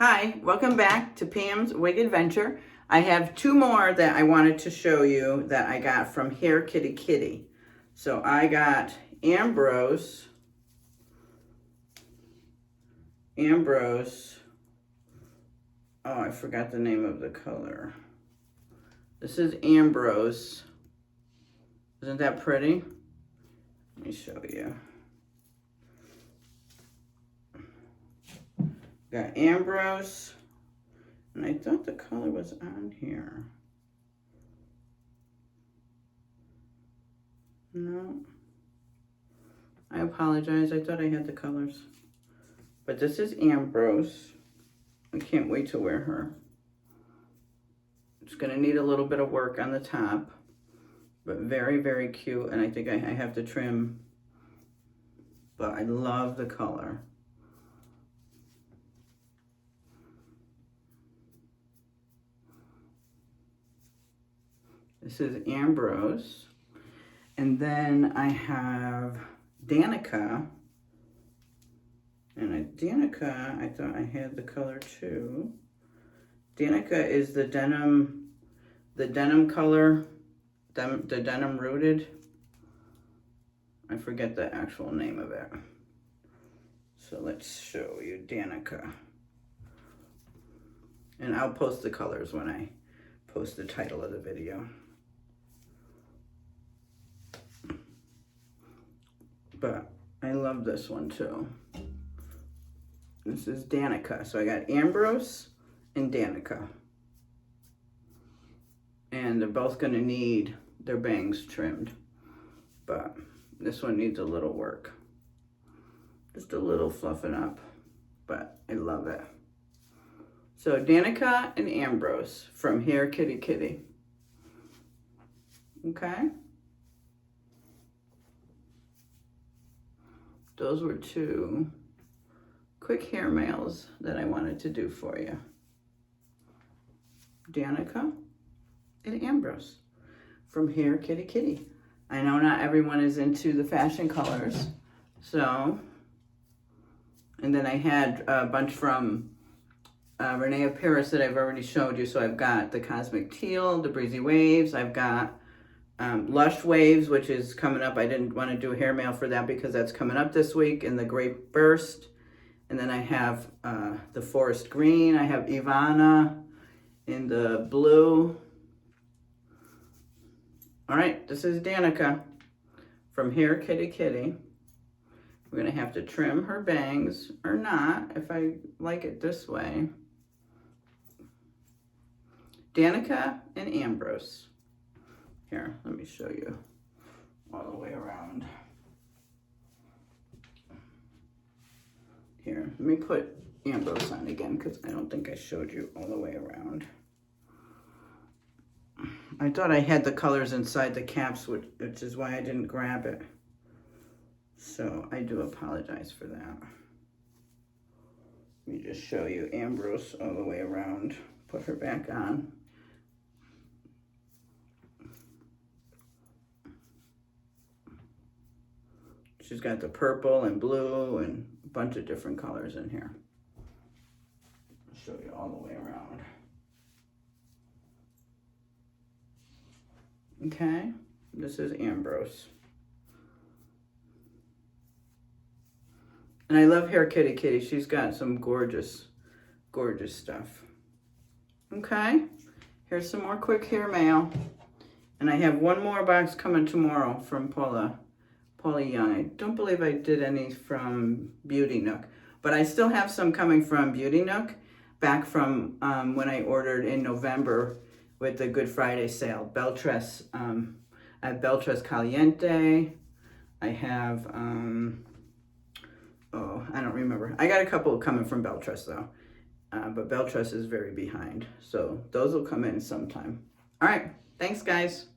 Hi, welcome back to Pam's Wig Adventure. I have two more that I wanted to show you that I got from Hair Kitty Kitty. So I got Ambrose. Oh, I forgot the name of the color. This is Ambrose. Isn't that pretty? Let me show you. Got Ambrose, and I thought the color was on here. No. I apologize, I thought I had the colors. But this is Ambrose. I can't wait to wear her. It's gonna need a little bit of work on the top, but very, very cute, and I think I have to trim, but I love the color. This is Ambrose. And then I have Danica. And Danica, I thought I had the color too. Danica is the denim color, the denim rooted. I forget the actual name of it. So let's show you Danica. And I'll post the colors when I post the title of the video. But I love this one too. This is Danica. So I got Ambrose and Danica. And they're both gonna need their bangs trimmed. But this one needs a little work. Just a little fluffing up. But I love it. So Danica and Ambrose from Hair Kitty Kitty. Okay. Those were two quick hair mails that I wanted to do for you. Danica and Ambrose from Hair Kitty Kitty. I know not everyone is into the fashion colors, so, and then I had a bunch from Renee of Paris that I've already showed you. So I've got the Cosmic Teal, the Breezy Waves. I've got Lush Waves, which is coming up. I didn't want to do a hair mail for that because that's coming up this week, in the Grape Burst. And then I have the Forest Green. I have Ivana in the blue. All right, this is Danica from Hair Kitty Kitty. We're gonna have to trim her bangs, or not, if I like it this way. Danica and Ambrose. Here, let me show you all the way around. Here, let me put Ambrose on again because I don't think I showed you all the way around. I thought I had the colors inside the caps, which is why I didn't grab it. So I do apologize for that. Let me just show you Ambrose all the way around. Put her back on. She's got the purple and blue and a bunch of different colors in here. I'll show you all the way around. Okay, this is Ambrose. And I love Hair Kitty Kitty. She's got some gorgeous, gorgeous stuff. Okay, here's some more quick hair mail. And I have one more box coming tomorrow from Paula Young. I don't believe I did any from Beauty Nook, but I still have some coming from Beauty Nook, back from when I ordered in November with the Good Friday sale. Beltress, I have Beltress Caliente. I have, oh, I don't remember. I got a couple coming from Beltress though, but Beltress is very behind. So those will come in sometime. All right, thanks guys.